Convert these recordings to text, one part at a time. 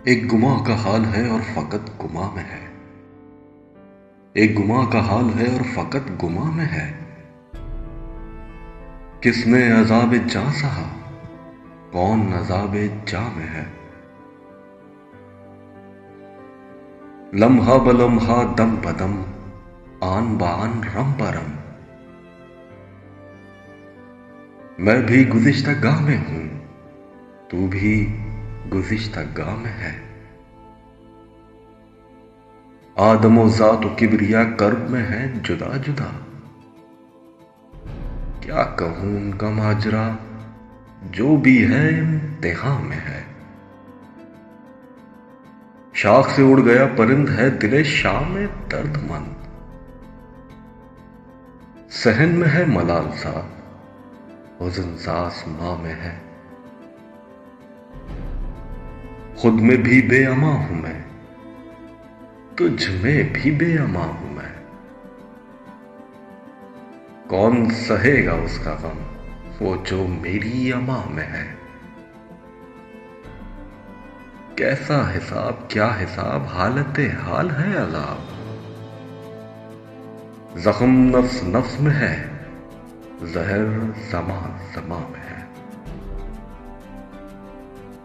एक गुमा का हाल है और फकत गुमा में है। एक गुमा का हाल है और फकत गुमा में है। किसने अजाब जा सहा, कौन अजाब जा में है। लम्हा बलम्हा दम बदम, आन बान रम परम। मैं भी गुज़िश्ता गाह में हूं, तू भी गुज़िश्ता गाह में है। आदमो ज़ात किबरिया कर्ब में है जुदा जुदा। क्या कहूं उनका माजरा, जो भी है इम्तिहां में है। शाख से उड़ गया परिंद है दिले शाम में दर्दमंद। सहन में है मलाल सा, हुज़्न सा आसमां में है। खुद में भी बेअमा हूं मैं, तुझ में भी बेअमा हूं मैं। कौन सहेगा उसका गम, वो जो मेरी अमा में है। कैसा हिसाब क्या हिसाब, हालते हाल है अज़ाब। जख्म नफ्स नफ्स में है, जहर समा समा में है।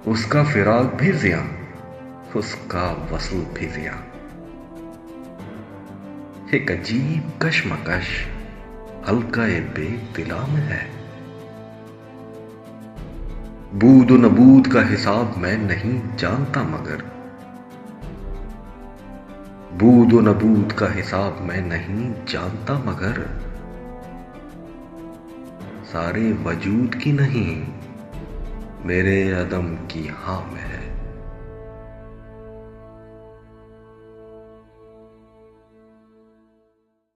उसका फिराक भी जिया, उसका वसल भी जिया। एक अजीब कशमकश हल्का बेग दिला में है। बूद और नबूद का हिसाब मैं नहीं जानता मगर, बूद और नबूद का हिसाब मैं नहीं जानता मगर। सारे वजूद की नहीं, मेरे अदम की हाँ में है।